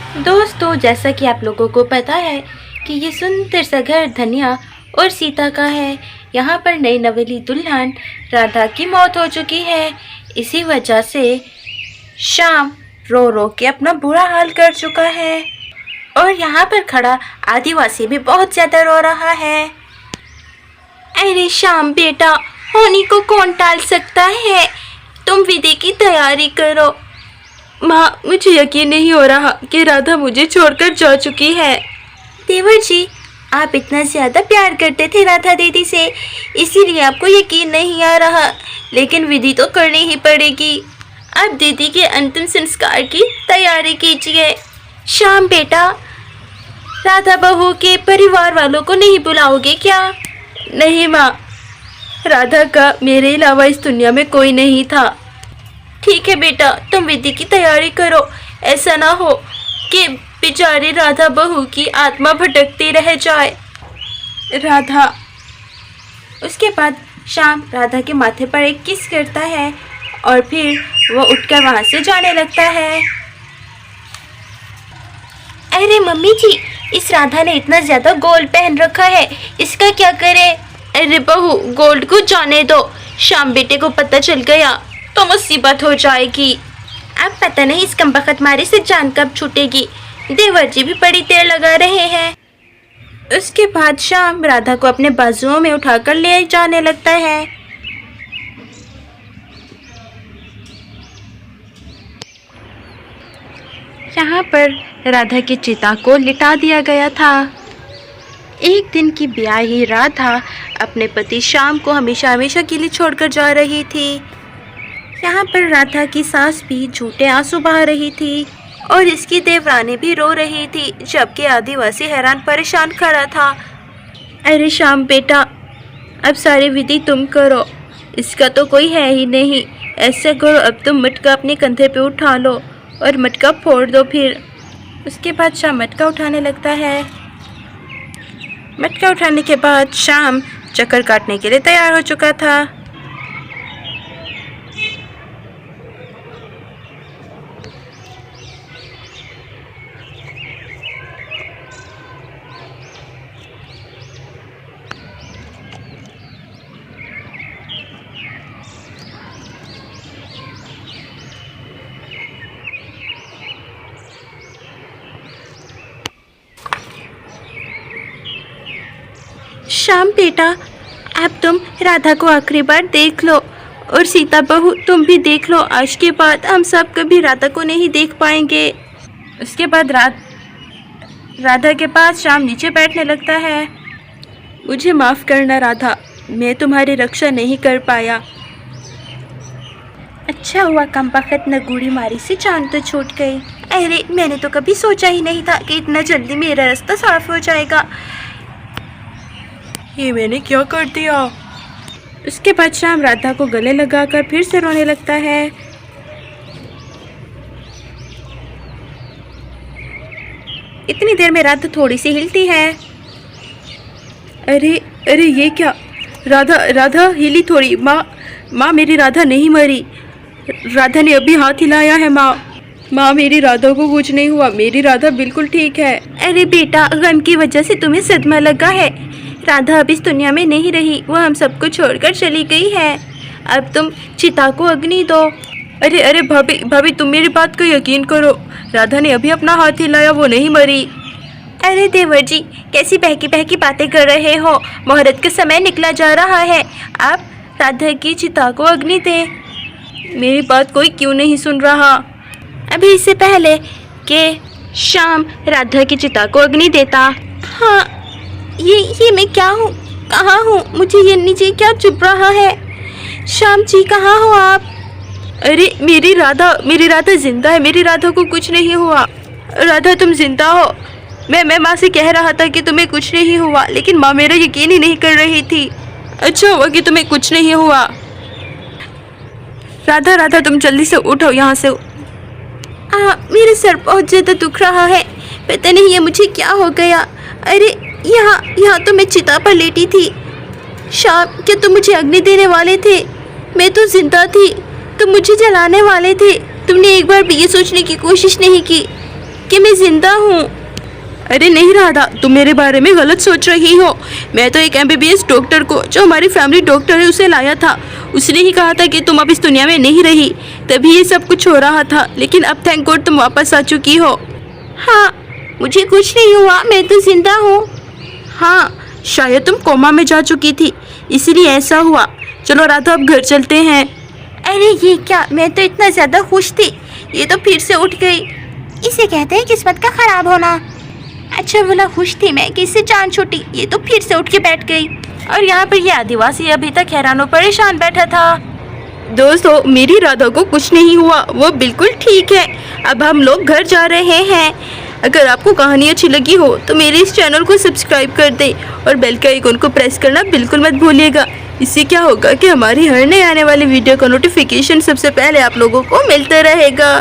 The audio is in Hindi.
दोस्तों, जैसा कि आप लोगों को पता है कि ये सुंदर सा घर धनिया और सीता का है। यहाँ पर नई नवेली दुल्हन राधा की मौत हो चुकी है। इसी वजह से श्याम रो रो के अपना बुरा हाल कर चुका है और यहाँ पर खड़ा आदिवासी भी बहुत ज़्यादा रो रहा है। अरे श्याम बेटा, होनी को कौन टाल सकता है? तुम विधि की तैयारी करो। माँ, मुझे यकीन नहीं हो रहा कि राधा मुझे छोड़कर जा चुकी है। देवर जी, आप इतना ज़्यादा प्यार करते थे राधा दीदी से, इसीलिए आपको यकीन नहीं आ रहा। लेकिन विधि तो करनी ही पड़ेगी। आप दीदी के अंतिम संस्कार की तैयारी कीजिए। श्याम बेटा, राधा बहू के परिवार वालों को नहीं बुलाओगे क्या? नहीं माँ, राधा का मेरे अलावा इस दुनिया में कोई नहीं था। ठीक है बेटा, तुम विधि की तैयारी करो। ऐसा ना हो कि बेचारी राधा बहू की आत्मा भटकती रह जाए। राधा। उसके बाद श्याम राधा के माथे पर एक किस करता है और फिर वो उठकर वहाँ से जाने लगता है। अरे मम्मी जी, इस राधा ने इतना ज़्यादा गोल्ड पहन रखा है, इसका क्या करे? अरे बहू, गोल्ड को जाने दो। श्याम बेटे को पता चल गया तो मुसीबत हो जाएगी। अब पता नहीं इस कमबख्त मारे से जान कब छूटेगी। देवर जी भी बड़ी देर लगा रहे हैं। उसके बाद श्याम राधा को अपने बाजुओं में उठाकर ले जाने लगता है। यहाँ पर राधा की चिता को लिटा दिया गया था। एक दिन की ब्याही राधा अपने पति श्याम को हमेशा हमेशा के लिए छोड़कर जा रही थी। यहाँ पर राधा की सास भी झूठे आंसू बहा रही थी और इसकी देवरानी भी रो रही थी, जबकि आदिवासी हैरान परेशान खड़ा था। अरे श्याम बेटा, अब सारी विधि तुम करो, इसका तो कोई है ही नहीं। ऐसा करो, अब तुम मटका अपने कंधे पे उठा लो और मटका फोड़ दो। फिर उसके बाद श्याम मटका उठाने लगता है। मटका उठाने के बाद श्याम चक्कर काटने के लिए तैयार हो चुका था। श्याम बेटा, अब तुम राधा को आखिरी बार देख लो और सीता बहू तुम भी देख लो। आज के बाद हम सब कभी राधा को नहीं देख पाएंगे। उसके बाद राधा के पास श्याम नीचे बैठने लगता है। मुझे माफ़ करना राधा, मैं तुम्हारी रक्षा नहीं कर पाया। अच्छा हुआ कमबख्त नगूड़ी मारी से जान तो छूट गई। अरे मैंने तो कभी सोचा ही नहीं था कि इतना जल्दी मेरा रास्ता साफ हो जाएगा। ये मैंने क्या कर दिया? उसके बाद श्याम राधा को गले लगाकर फिर से रोने लगता है। इतनी देर में राधा थोड़ी सी हिलती है। अरे अरे ये क्या? राधा हिली थोड़ी। माँ मेरी राधा नहीं मरी। राधा ने अभी हाथ हिलाया है। माँ मेरी राधा को कुछ नहीं हुआ, मेरी राधा बिल्कुल ठीक है। अरे बेटा, गम की वजह से तुम्हें सदमा लगा है। राधा अब इस दुनिया में नहीं रही, वो हम सबको छोड़कर चली गई है। अब तुम चिता को अग्नि दो। अरे भाभी तुम मेरी बात को यकीन करो, राधा ने अभी अपना हाथ हिलाया, वो नहीं मरी। अरे देवर जी, कैसी बहकी बहकी बातें कर रहे हो? मुहूर्त का समय निकला जा रहा है, आप राधा की चिता को अग्नि दे। मेरी बात कोई क्यों नहीं सुन रहा? अभी इससे पहले कि श्याम राधा की चिता को अग्नि देता। हाँ, ये मैं क्या हूँ? कहाँ हूँ? मुझे ये नीचे क्या चुप रहा है? श्याम जी, कहाँ हो आप? अरे मेरी राधा जिंदा है। मेरी राधा को कुछ नहीं हुआ। राधा तुम जिंदा हो। मैं माँ से कह रहा था कि तुम्हें कुछ नहीं हुआ, लेकिन माँ मेरा यकीन ही नहीं कर रही थी। अच्छा हुआ कि तुम्हें कुछ नहीं हुआ। राधा तुम जल्दी से उठो यहाँ से। मेरे सर बहुत ज़्यादा दुख रहा है, पता नहीं ये मुझे क्या हो गया। अरे यहाँ तो मैं चिता पर लेटी थी। श्याम, क्या तुम मुझे अग्नि देने वाले थे? मैं तो जिंदा थी, तुम मुझे जलाने वाले थे। तुमने एक बार भी ये सोचने की कोशिश नहीं की कि मैं जिंदा हूँ। अरे नहीं राधा, तुम मेरे बारे में गलत सोच रही हो। मैं तो एक MBBS डॉक्टर को, जो हमारी फैमिली डॉक्टर है, उसे लाया था। उसने ही कहा था कि तुम अब इस दुनिया में नहीं रही, तभी ये सब कुछ हो रहा था। लेकिन अब थैंक गॉड तुम वापस आ चुकी हो। हाँ, मुझे कुछ नहीं हुआ, मैं तो जिंदा हूँ। हाँ, शायद तुम कोमा में जा चुकी थी, इसीलिए ऐसा हुआ। चलो राधा, अब घर चलते हैं। अरे ये क्या, मैं तो इतना ज़्यादा खुश थी, ये तो फिर से उठ गई। इसे कहते हैं किस्मत का खराब होना। अच्छा बोला खुश थी मैं कि इससे जान छूटी, ये तो फिर से उठ के बैठ गई। और यहाँ पर ये आदिवासी अभी तक हैरान और परेशान बैठा था। दोस्तों, मेरी राधा को कुछ नहीं हुआ, वो बिल्कुल ठीक है। अब हम लोग घर जा रहे हैं। अगर आपको कहानी अच्छी लगी हो तो मेरे इस चैनल को सब्सक्राइब कर दें और बेल के आइकन को प्रेस करना बिल्कुल मत भूलिएगा। इससे क्या होगा कि हमारी हर नए आने वाली वीडियो का नोटिफिकेशन सबसे पहले आप लोगों को मिलता रहेगा।